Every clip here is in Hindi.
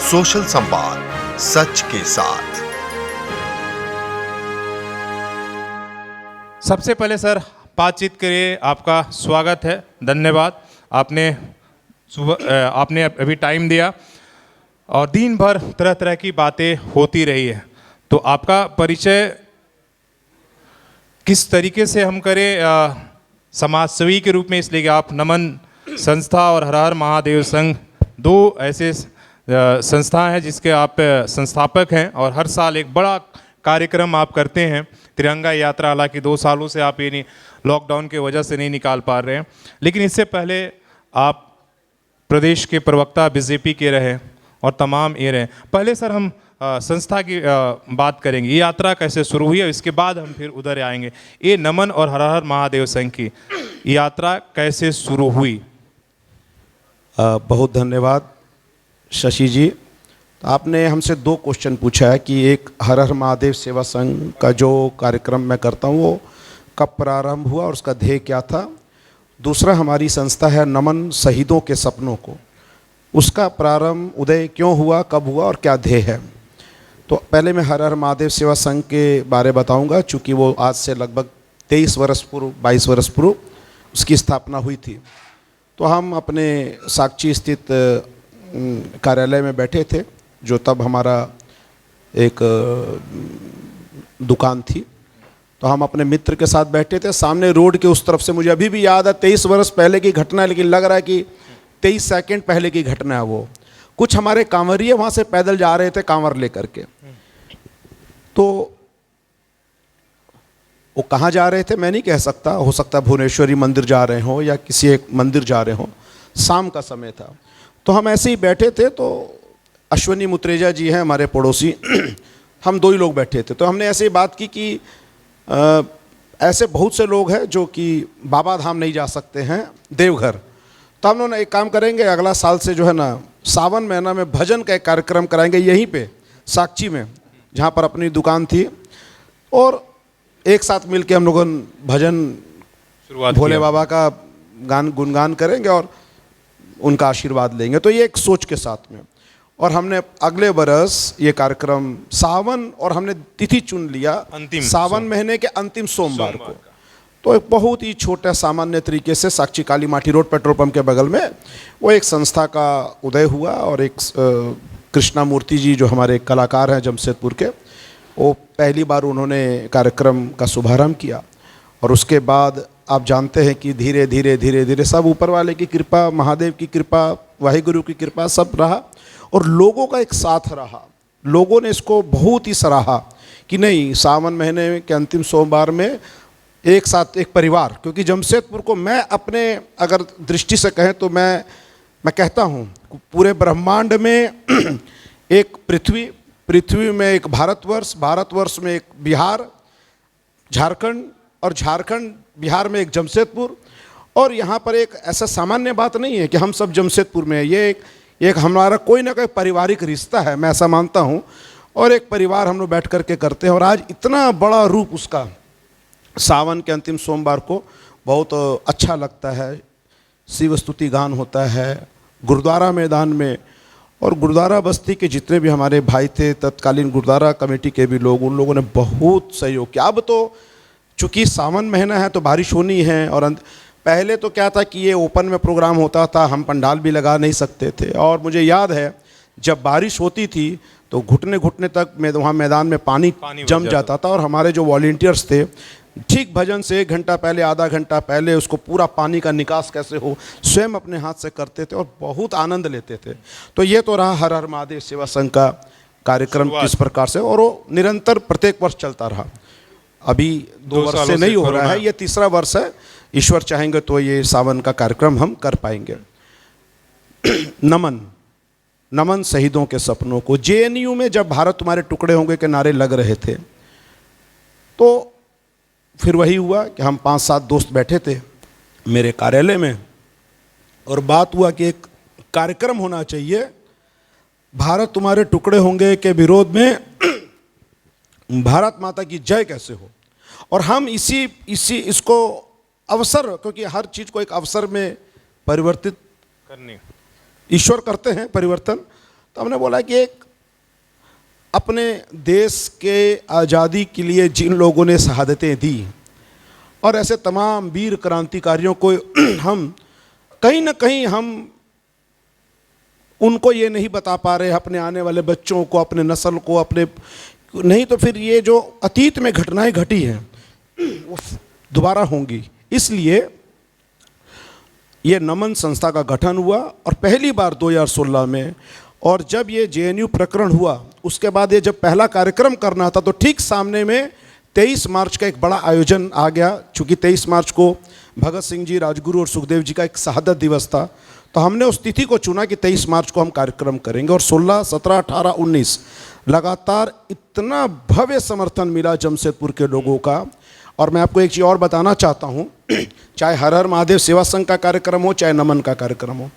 सोशल संवाद सच के साथ। सबसे पहले सर बातचीत के लिए आपका स्वागत है, धन्यवाद। आपने अभी टाइम दिया और दिन भर तरह तरह की बातें होती रही है, तो आपका परिचय किस तरीके से हम करें समाज सेवी के रूप में, इसलिए कि आप नमन संस्था और हर हर महादेव संघ दो ऐसे संस्था हैं जिसके आप संस्थापक हैं और हर साल एक बड़ा कार्यक्रम आप करते हैं, तिरंगा यात्रा। हालांकि 2 सालों से आप ये नहीं, लॉकडाउन की वजह से नहीं निकाल पा रहे हैं, लेकिन इससे पहले आप प्रदेश के प्रवक्ता बीजेपी के रहे और तमाम ये रहे। पहले सर हम संस्था की बात करेंगे, ये यात्रा कैसे शुरू हुई है, इसके बाद हम फिर उधर आएंगे। ये नमन और हर हर महादेव संघ की यात्रा कैसे शुरू हुई? बहुत धन्यवाद शशि जी। आपने हमसे 2 क्वेश्चन पूछा है कि एक हर हर महादेव सेवा संघ का जो कार्यक्रम मैं करता हूँ वो कब प्रारंभ हुआ और उसका ध्येय क्या था। दूसरा हमारी संस्था है नमन शहीदों के सपनों को, उसका प्रारंभ उदय क्यों हुआ, कब हुआ और क्या ध्येय है। तो पहले मैं हर हर महादेव सेवा संघ के बारे बताऊंगा, चूँकि वो आज से लगभग 23 वर्ष पूर्व 22 वर्ष पूर्व उसकी स्थापना हुई थी। तो हम अपने साक्षी स्थित कार्यालय में बैठे थे, जो तब हमारा एक दुकान थी। तो हम अपने मित्र के साथ बैठे थे, सामने रोड के उस तरफ से, मुझे अभी भी याद है 23 वर्ष पहले की घटना है, लेकिन लग रहा है कि 23 सेकंड पहले की घटना है वो। कुछ हमारे कांवरिये वहाँ से पैदल जा रहे थे कांवर लेकर के। तो वो कहाँ जा रहे थे मैं नहीं कह सकता, हो सकता भुवनेश्वरी मंदिर जा रहे हो या किसी एक मंदिर जा रहे हो, शाम का समय था। तो हम ऐसे ही बैठे थे, तो अश्वनी मुत्रेजा जी हैं हमारे पड़ोसी, हम 2 ही लोग बैठे थे। तो हमने ऐसे ही बात की कि ऐसे बहुत से लोग हैं जो कि बाबा धाम नहीं जा सकते हैं, देवघर। तो हम लोग एक काम करेंगे, अगला साल से जो है ना सावन महीना में भजन का एक कार्यक्रम कराएंगे यहीं पे साक्षी में, जहाँ पर अपनी दुकान थी, और एक साथ मिलके हम लोगों भजन भोले बाबा का गुणगान करेंगे और उनका आशीर्वाद लेंगे। तो ये एक सोच के साथ में, और हमने अगले बरस ये कार्यक्रम सावन, और हमने तिथि चुन लिया सावन महीने के अंतिम सोमवार को। तो एक बहुत ही छोटा सामान्य तरीके से साक्षी काली माटी रोड पेट्रोल पंप के बगल में वो एक संस्था का उदय हुआ, और एक कृष्णा मूर्ति जी जो हमारे कलाकार हैं जमशेदपुर के, वो पहली बार उन्होंने कार्यक्रम का शुभारंभ किया। और उसके बाद आप जानते हैं कि धीरे धीरे धीरे धीरे सब ऊपर वाले की कृपा, महादेव की कृपा, वाहिगुरु की कृपा सब रहा, और लोगों का एक साथ रहा। लोगों ने इसको बहुत ही सराहा कि नहीं, सावन महीने के अंतिम सोमवार में एक साथ एक परिवार, क्योंकि जमशेदपुर को मैं अपने अगर दृष्टि से कहें तो मैं कहता हूँ पूरे ब्रह्मांड में एक पृथ्वी में एक भारतवर्ष में एक बिहार, झारखंड, और झारखंड बिहार में एक जमशेदपुर। और यहाँ पर एक ऐसा सामान्य बात नहीं है कि हम सब जमशेदपुर में हैं, ये एक हमारा कोई ना कोई पारिवारिक रिश्ता है, मैं ऐसा मानता हूँ। और एक परिवार हम लोग बैठ कर के करते हैं, और आज इतना बड़ा रूप उसका सावन के अंतिम सोमवार को बहुत अच्छा लगता है। शिव स्तुति गान होता है गुरुद्वारा मैदान में, और गुरुद्वारा बस्ती के जितने भी हमारे भाई थे, तत्कालीन गुरुद्वारा कमेटी के भी लोग, उन लोगों ने बहुत सहयोग किया। अब तो चूँकि सावन महीना है तो बारिश होनी है, और पहले तो क्या था कि ये ओपन में प्रोग्राम होता था, हम पंडाल भी लगा नहीं सकते थे। और मुझे याद है जब बारिश होती थी तो घुटने घुटने तक वहाँ मैदान में पानी जम जाता था, और हमारे जो वॉलंटियर्स थे ठीक भजन से 1 घंटा पहले, आधा घंटा पहले उसको पूरा पानी का निकास कैसे हो स्वयं अपने हाथ से करते थे, और बहुत आनंद लेते थे। तो ये तो रहा हर हर महादेव सेवा संघ का कार्यक्रम किस प्रकार से, और वो निरंतर प्रत्येक वर्ष चलता रहा। अभी 2 वर्ष से नहीं हो रहा है, ये 3रा वर्ष है। ईश्वर चाहेंगे तो ये सावन का कार्यक्रम हम कर पाएंगे। नमन शहीदों के सपनों को, जेएनयू में जब भारत तुम्हारे टुकड़े होंगे के नारे लग रहे थे, तो फिर वही हुआ कि हम 5-7 दोस्त बैठे थे मेरे कार्यालय में, और बात हुआ कि एक कार्यक्रम होना चाहिए भारत तुम्हारे टुकड़े होंगे के विरोध में भारत माता की जय कैसे हो। और हम इसको अवसर, क्योंकि हर चीज़ को एक अवसर में परिवर्तित करने ईश्वर करते हैं परिवर्तन, तो हमने बोला कि एक अपने देश के आज़ादी के लिए जिन लोगों ने शहादतें दी और ऐसे तमाम वीर क्रांतिकारियों को हम कहीं ना कहीं हम उनको ये नहीं बता पा रहे, अपने आने वाले बच्चों को, अपने नस्ल को, अपने नहीं तो फिर ये जो अतीत में घटनाएं घटी हैं वो दोबारा होंगी। इसलिए ये नमन संस्था का गठन हुआ और पहली बार 2016 में, और जब ये जेएनयू प्रकरण हुआ उसके बाद ये जब पहला कार्यक्रम करना था तो ठीक सामने में 23 मार्च का एक बड़ा आयोजन आ गया। चूँकि 23 मार्च को भगत सिंह जी, राजगुरु और सुखदेव जी का एक शहादत दिवस था, तो हमने उस तिथि को चुना कि 23 मार्च को हम कार्यक्रम करेंगे। और 16, 17, 18, 19 लगातार इतना भव्य समर्थन मिला जमशेदपुर के लोगों का। और मैं आपको एक चीज़ और बताना चाहता हूँ, चाहे हर हर महादेव सेवा संघ का कार्यक्रम हो, चाहे नमन का कार्यक्रम हो,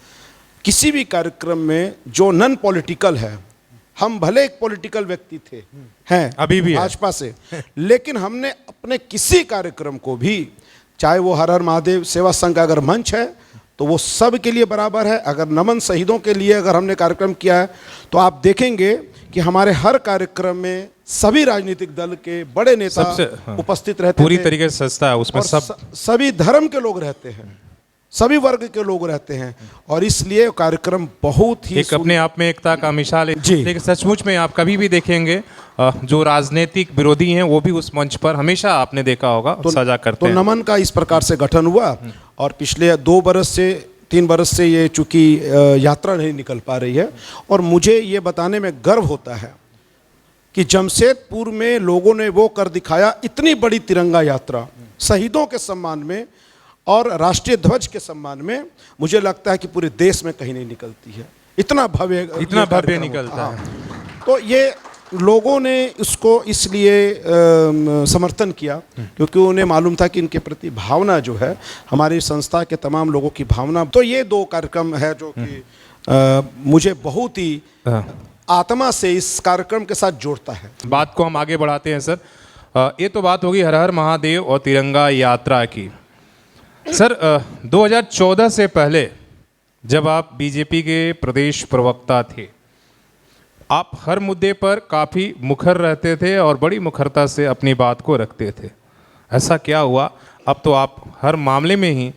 किसी भी कार्यक्रम में जो नॉन पॉलिटिकल है, हम भले एक पॉलिटिकल व्यक्ति थे, हैं अभी भी भाजपा से, लेकिन हमने अपने किसी कार्यक्रम को भी, चाहे वो हर हर महादेव सेवा संघ का अगर मंच है तो वो सब के लिए बराबर है। अगर नमन शहीदों के लिए अगर हमने कार्यक्रम किया है तो आप देखेंगे कि हमारे हर कार्यक्रम में सभी राजनीतिक दल के बड़े नेता उपस्थित रहते हैं। पूरी तरीके से सस्ता है उसमें, सभी धर्म के लोग रहते हैं, सभी वर्ग के लोग रहते हैं, और इसलिए कार्यक्रम बहुत ही एक अपने आप में एकता का मिसाल है। जी। लेकिन सचमुच में आप कभी भी देखेंगे जो राजनीतिक विरोधी हैं वो भी उस मंच पर हमेशा आपने देखा होगा सजा करते हैं। तो नमन का इस प्रकार से गठन हुआ और पिछले 3 बरस से ये चूंकि यात्रा नहीं निकल पा रही है, और मुझे ये बताने में गर्व होता है कि जमशेदपुर में लोगों ने वो कर दिखाया, इतनी बड़ी तिरंगा यात्रा शहीदों के सम्मान में और राष्ट्रीय ध्वज के सम्मान में, मुझे लगता है कि पूरे देश में कहीं नहीं निकलती है। इतना भव्य निकलता है। तो ये लोगों ने इसको इसलिए समर्थन किया क्योंकि उन्हें मालूम था कि इनके प्रति भावना जो है, हमारी संस्था के तमाम लोगों की भावना। तो ये 2 कार्यक्रम है जो कि मुझे बहुत ही आत्मा से इस कार्यक्रम के साथ जोड़ता है। बात को हम आगे बढ़ाते हैं सर। ये तो बात होगी हर हर महादेव और तिरंगा यात्रा की। सर 2014 से पहले जब आप बीजेपी के प्रदेश प्रवक्ता थे, आप हर मुद्दे पर काफ़ी मुखर रहते थे और बड़ी मुखरता से अपनी बात को रखते थे। ऐसा क्या हुआ, अब तो आप हर मामले में ही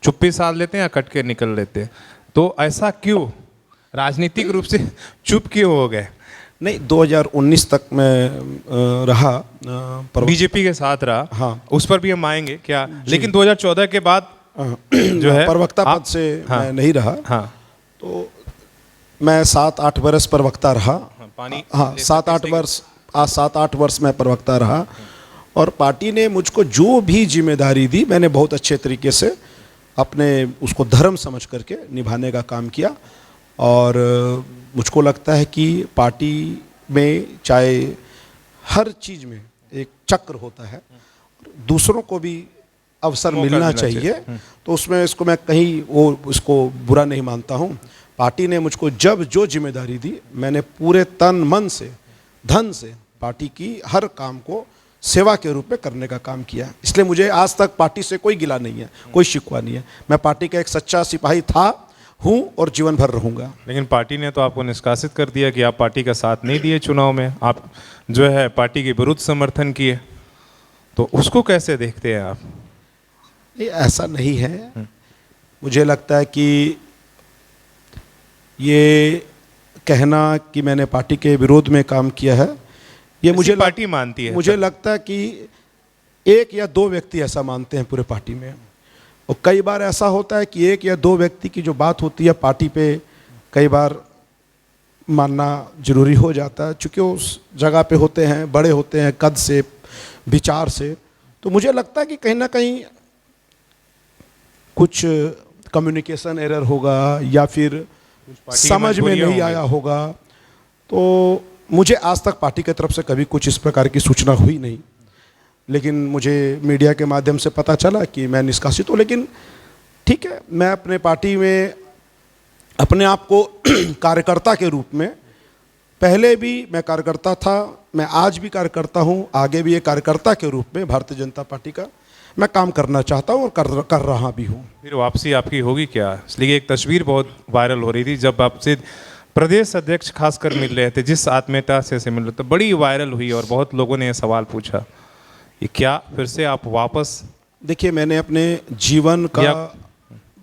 चुप्पी साध लेते हैं या कट के निकल लेते हैं, तो ऐसा क्यों, राजनीतिक रूप से चुप क्यों हो गए? नहीं, 2019 तक मैं रहा बीजेपी के साथ रहा। हाँ, उस पर भी हम आएंगे क्या, लेकिन 2014 के बाद जो है प्रवक्ता पद से मैं नहीं रहा। हाँ, तो मैं 7-8 वर्ष प्रवक्ता रहा। हाँ, 7-8 वर्ष मैं प्रवक्ता रहा, और पार्टी ने मुझको जो भी जिम्मेदारी दी मैंने बहुत अच्छे तरीके से अपने उसको धर्म समझ करके निभाने का काम किया। और मुझको लगता है कि पार्टी में चाहे हर चीज़ में एक चक्र होता है, दूसरों को भी अवसर मिलना चाहिए। तो उसमें इसको मैं कहीं इसको बुरा नहीं मानता हूँ। पार्टी ने मुझको जब जो जिम्मेदारी दी, मैंने पूरे तन मन से धन से पार्टी की हर काम को सेवा के रूप में करने का काम किया। इसलिए मुझे आज तक पार्टी से कोई गिला नहीं है, कोई शिकवा नहीं है। मैं पार्टी का एक सच्चा सिपाही था, हूँ और जीवन भर रहूँगा। लेकिन पार्टी ने तो आपको निष्कासित कर दिया कि आप पार्टी का साथ नहीं दिए चुनाव में, आप जो है पार्टी के विरुद्ध समर्थन किए, तो उसको कैसे देखते हैं आप? ये ऐसा नहीं है। मुझे लगता है कि ये कहना कि मैंने पार्टी के विरोध में काम किया है, ये मुझे पार्टी मानती है। मुझे लगता है कि 1 या 2 व्यक्ति ऐसा मानते हैं पूरे पार्टी में, और कई बार ऐसा होता है कि 1 या 2 व्यक्ति की जो बात होती है पार्टी पे कई बार मानना जरूरी हो जाता है, चूँकि उस जगह पे होते हैं, बड़े होते हैं कद से, विचार से। तो मुझे लगता है कि कहीं ना कहीं कुछ कम्युनिकेशन एरर होगा या फिर समझ में नहीं आया होगा। तो मुझे आज तक पार्टी की तरफ से कभी कुछ इस प्रकार की सूचना हुई नहीं, लेकिन मुझे मीडिया के माध्यम से पता चला कि मैं निष्कासित हूँ। लेकिन ठीक है, मैं अपने पार्टी में अपने आप को कार्यकर्ता के रूप में, पहले भी मैं कार्यकर्ता था, मैं आज भी कार्यकर्ता हूँ, आगे भी एक कार्यकर्ता के रूप में भारतीय जनता पार्टी का मैं काम करना चाहता हूँ और कर रहा भी हूँ। फिर वापसी आपकी होगी क्या? इसलिए एक तस्वीर बहुत वायरल हो रही थी जब आपसे प्रदेश अध्यक्ष खासकर मिल रहे थे, जिस आत्मीयता से मिल रहे थे, बड़ी वायरल हुई और बहुत लोगों ने ये सवाल पूछा, ये क्या फिर से आप वापस? देखिए, मैंने अपने जीवन का या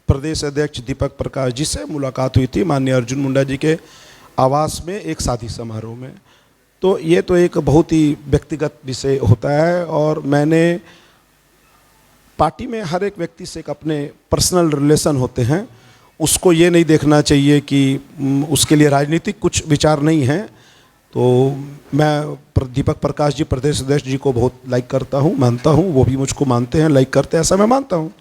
प्रदेश अध्यक्ष दीपक प्रकाश जी से मुलाकात हुई थी माननीय अर्जुन मुंडा जी के आवास में एक शादी समारोह में। तो ये तो एक बहुत ही व्यक्तिगत विषय होता है और मैंने पार्टी में हर एक व्यक्ति से एक अपने पर्सनल रिलेशन होते हैं, उसको ये नहीं देखना चाहिए कि उसके लिए राजनीतिक कुछ विचार नहीं है। तो मैं दीपक प्रकाश जी प्रदेश अध्यक्ष जी को बहुत लाइक करता हूँ, मानता हूँ, वो भी मुझको मानते हैं, लाइक करते हैं, ऐसा मैं मानता हूँ।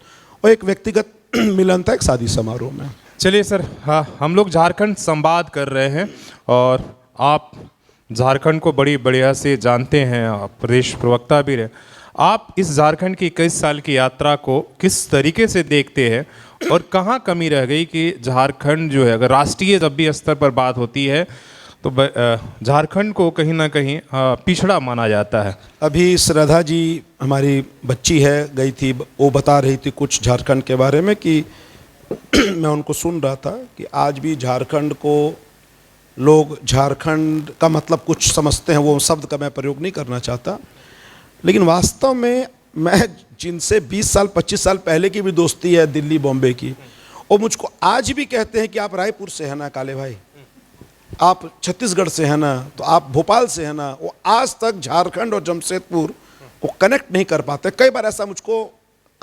और एक व्यक्तिगत मिलन था एक शादी समारोह में। चलिए सर, हाँ, हम लोग झारखंड संवाद कर रहे हैं और आप झारखंड को बड़ी बढ़िया से जानते हैं, आप प्रदेश प्रवक्ता भी रहे। आप इस झारखंड की 21 साल की यात्रा को किस तरीके से देखते हैं और कहाँ कमी रह गई कि झारखंड जो है, अगर राष्ट्रीय जब भी स्तर पर बात होती है तो झारखंड को कहीं ना कहीं पिछड़ा माना जाता है? अभी श्रद्धा जी हमारी बच्ची है, गई थी, वो बता रही थी कुछ झारखंड के बारे में कि मैं उनको सुन रहा था कि आज भी झारखंड को लोग झारखंड का मतलब कुछ समझते हैं, वो शब्द का मैं प्रयोग नहीं करना चाहता, लेकिन वास्तव में मैं जिनसे 20 साल 25 साल पहले की भी दोस्ती है दिल्ली बॉम्बे की, वो मुझको आज भी कहते हैं कि आप रायपुर से हैं ना काले भाई, आप छत्तीसगढ़ से हैं ना, तो आप भोपाल से हैं ना। वो आज तक झारखंड और जमशेदपुर को कनेक्ट नहीं कर पाते। कई बार ऐसा मुझको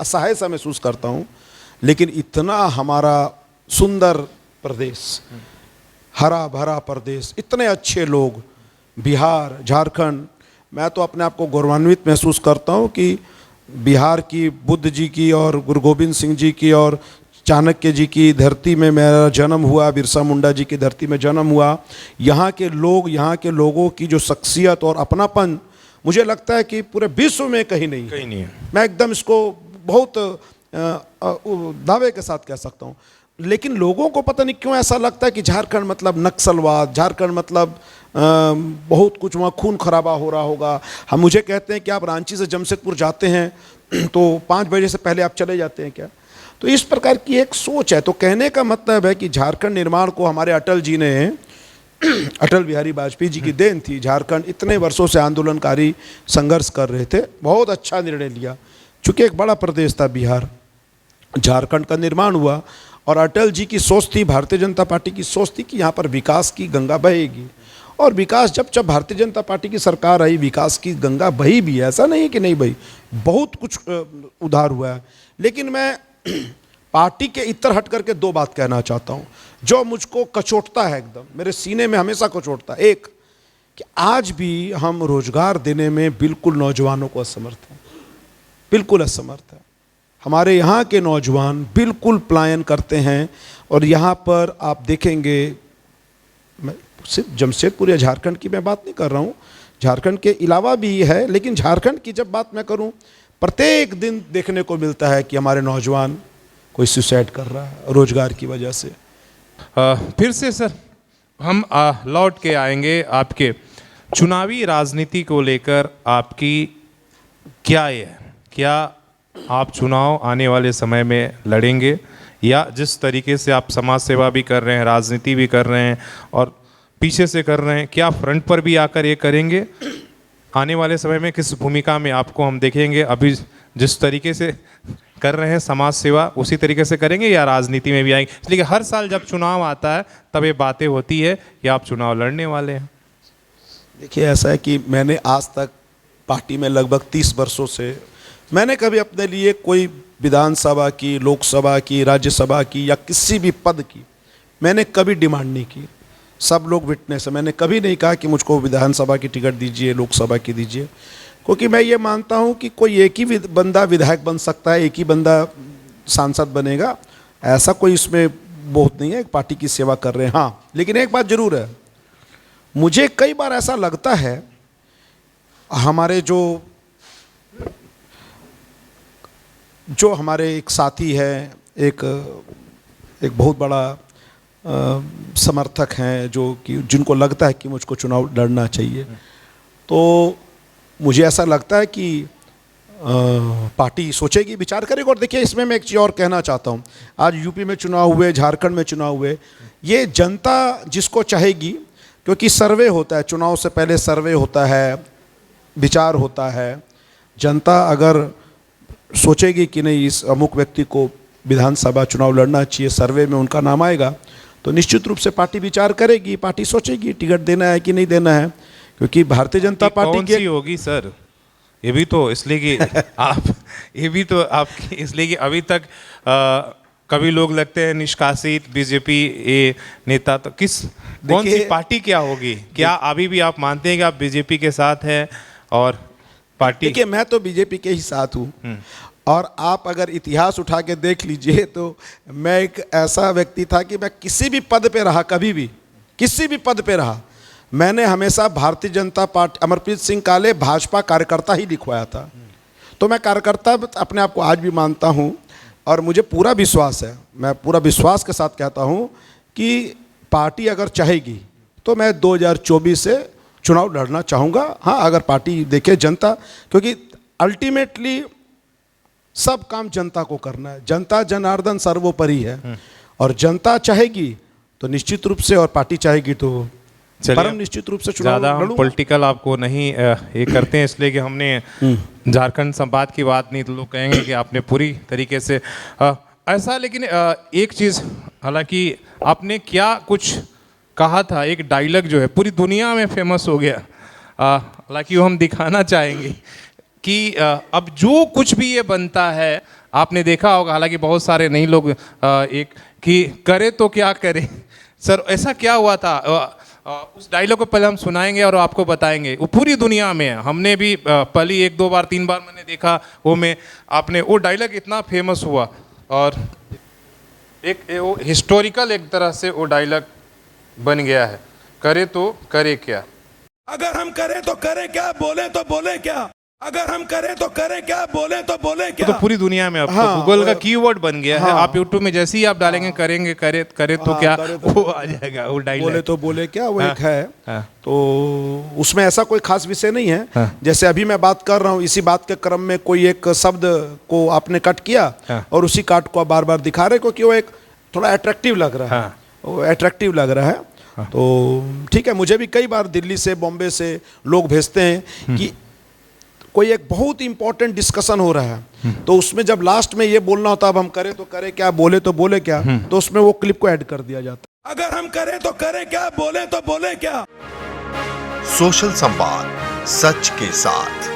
असहाय सा महसूस करता हूँ, लेकिन इतना हमारा सुंदर प्रदेश, हरा भरा प्रदेश, इतने अच्छे लोग, बिहार, झारखंड, मैं तो अपने आप को गौरवान्वित महसूस करता हूँ कि बिहार की बुद्ध जी की और गुरु गोविंद सिंह जी की और चाणक्य जी की धरती में मेरा जन्म हुआ, बिरसा मुंडा जी की धरती में जन्म हुआ। यहाँ के लोग, यहाँ के लोगों की जो शख्सियत और अपनापन, मुझे लगता है कि पूरे विश्व में कहीं नहीं है। मैं एकदम इसको बहुत दावे के साथ कह सकता हूँ। लेकिन लोगों को पता नहीं क्यों ऐसा लगता है कि झारखंड मतलब नक्सलवाद, झारखंड मतलब बहुत कुछ वहाँ खून खराबा हो रहा होगा। हम मुझे कहते हैं कि आप रांची से जमशेदपुर जाते हैं तो 5 बजे से पहले आप चले जाते हैं क्या? तो इस प्रकार की एक सोच है। तो कहने का मतलब है कि झारखंड निर्माण को हमारे अटल जी ने, अटल बिहारी वाजपेयी जी की देन थी। झारखंड इतने वर्षों से आंदोलनकारी संघर्ष कर रहे थे, बहुत अच्छा निर्णय लिया। चूँकि एक बड़ा प्रदेश था बिहार, झारखंड का निर्माण हुआ और अटल जी की सोच थी, भारतीय जनता पार्टी की सोच थी कि यहाँ पर विकास की गंगा बहेगी। और विकास जब भारतीय जनता पार्टी की सरकार आई, विकास की गंगा बही भी है, ऐसा नहीं है कि नहीं बही, बहुत कुछ उधार हुआ है। लेकिन मैं पार्टी के इतर हट करके 2 बात कहना चाहता हूँ जो मुझको कचोटता है, एकदम मेरे सीने में हमेशा कचोटता है। एक, कि आज भी हम रोजगार देने में बिल्कुल नौजवानों को असमर्थ हैं, बिल्कुल असमर्थ है। हमारे यहाँ के नौजवान बिल्कुल पलायन करते हैं। और यहाँ पर आप देखेंगे, मैं सिर्फ जमशेदपुर या झारखंड की मैं बात नहीं कर रहा हूँ, झारखंड के अलावा भी है, लेकिन झारखंड की जब बात मैं करूँ, प्रत्येक दिन देखने को मिलता है कि हमारे नौजवान कोई सुसाइड कर रहा है रोजगार की वजह से। फिर से सर हम लौट के आएंगे आपके चुनावी राजनीति को लेकर। आपकी क्या है, क्या आप चुनाव आने वाले समय में लड़ेंगे, या जिस तरीके से आप समाज सेवा भी कर रहे हैं, राजनीति भी कर रहे हैं और पीछे से कर रहे हैं, क्या फ्रंट पर भी आकर ये करेंगे? आने वाले समय में किस भूमिका में आपको हम देखेंगे? अभी जिस तरीके से कर रहे हैं समाज सेवा, उसी तरीके से करेंगे या राजनीति में भी आएंगे? इसलिए हर साल जब चुनाव आता है तब ये बातें होती है कि आप चुनाव लड़ने वाले हैं। देखिए, ऐसा है कि मैंने आज तक पार्टी में लगभग 30 वर्षों से मैंने कभी अपने लिए कोई विधानसभा की, लोकसभा की, राज्यसभा की या किसी भी पद की मैंने कभी डिमांड नहीं की। सब लोग विटनेस है, मैंने कभी नहीं कहा कि मुझको विधानसभा की टिकट दीजिए, लोकसभा की दीजिए, क्योंकि मैं ये मानता हूँ कि कोई एक ही बंदा विधायक बन सकता है, एक ही बंदा सांसद बनेगा, ऐसा कोई इसमें बहुत नहीं है। एक पार्टी की सेवा कर रहे हैं। हाँ, लेकिन एक बात जरूर है, मुझे कई बार ऐसा लगता है हमारे जो हमारे एक साथी है, एक बहुत बड़ा समर्थक हैं, जो कि जिनको लगता है कि मुझको चुनाव लड़ना चाहिए, तो मुझे ऐसा लगता है कि पार्टी सोचेगी, विचार करेगी। और देखिए, इसमें मैं एक चीज़ और कहना चाहता हूँ, आज यूपी में चुनाव हुए, झारखंड में चुनाव हुए, ये जनता जिसको चाहेगी, क्योंकि सर्वे होता है, चुनाव से पहले सर्वे होता है, विचार होता है। जनता अगर सोचेगी कि नहीं इस अमुक व्यक्ति को विधानसभा चुनाव लड़ना चाहिए, सर्वे में उनका नाम आएगा, तो निश्चित रूप से पार्टी विचार करेगी, पार्टी सोचेगी टिकट देना है कि नहीं देना है। क्योंकि भारतीय जनता पार्टी कौन सी होगी सर? ये भी तो इसलिए कि आप ये भी तो आपकी इसलिए कि अभी तक कभी लोग लगते हैं निष्कासित बीजेपी ये नेता, तो कौन सी पार्टी क्या होगी? क्या अभी भी आप मानते हैं कि आप बीजेपी के साथ हैं और पार्टी? देखिए, मैं तो बीजेपी के ही साथ हूँ, और आप अगर इतिहास उठा के देख लीजिए तो मैं एक ऐसा व्यक्ति था कि मैं किसी भी पद पे रहा, कभी भी किसी भी पद पे रहा, मैंने हमेशा भारतीय जनता पार्टी, अमरप्रीत सिंह काले भाजपा कार्यकर्ता ही लिखवाया था। तो मैं कार्यकर्ता अपने आप को आज भी मानता हूँ, और मुझे पूरा विश्वास है, मैं पूरा विश्वास के साथ कहता हूँ कि पार्टी अगर चाहेगी तो मैं 2024 से चुनाव लड़ना चाहूँगा। हाँ, अगर पार्टी देखे जनता, क्योंकि अल्टीमेटली सब काम जनता को करना है, जनता जनार्दन सर्वोपरि है, और जनता चाहेगी तो निश्चित रूप से, और पार्टी चाहेगी तो परम निश्चित रूप से चुनाव ज़्यादा पॉलिटिकल आपको नहीं ये करते हैं, इसलिए कि हमने झारखंड संवाद की बात नहीं, तो लोग कहेंगे कि आपने पूरी तरीके से ऐसा। लेकिन एक चीज़, हालांकि आपने क्या कुछ कहा था, एक डायलॉग जो है पूरी दुनिया में फेमस हो गया, हालांकि वो हम दिखाना चाहेंगे कि अब जो कुछ भी ये बनता है, आपने देखा होगा, हालांकि बहुत सारे नहीं लोग एक कि करे तो क्या करे सर, ऐसा क्या हुआ था? उस डायलॉग को पहले हम सुनाएंगे और आपको बताएंगे। वो पूरी दुनिया में है, हमने भी पहली 1 2 बार 3 बार मैंने देखा वो में, आपने वो डायलॉग इतना फेमस हुआ, और एक वो हिस्टोरिकल एक तरह से वो डायलॉग बन गया है, करे तो करे क्या। अगर हम करें तो करें क्या, बोले तो बोले क्या, अगर हम करें तो करें क्या, बोले तो बोले क्या। तो पूरी दुनिया में अब तो गूगल का कीवर्ड बन गया है। आप यूट्यूब में जैसे ही आप डालेंगे करेंगे करे तो क्या, वो आ जाएगा वो डायलॉग। बोले तो बोले क्या, वो एक है। तो उसमें ऐसा कोई खास विषय नहीं है। जैसे अभी मैं बात कर रहा हूँ, इसी बात के क्रम में कोई एक शब्द को आपने कट किया और उसी काट को आप बार बार दिखा रहे, क्योंकि वो एक थोड़ा अट्रैक्टिव लग रहा है, वो अट्रैक्टिव लग रहा है। तो ठीक है, मुझे भी कई बार दिल्ली से, बॉम्बे से लोग भेजते हैं कि कोई एक बहुत इंपॉर्टेंट डिस्कशन हो रहा है, तो उसमें जब लास्ट में ये बोलना होता है अब हम करें तो करें क्या, बोले तो बोले क्या, तो उसमें वो क्लिप को ऐड कर दिया जाता है। अगर हम करें तो करें क्या, बोले तो बोले क्या। सोशल संवाद, सच के साथ।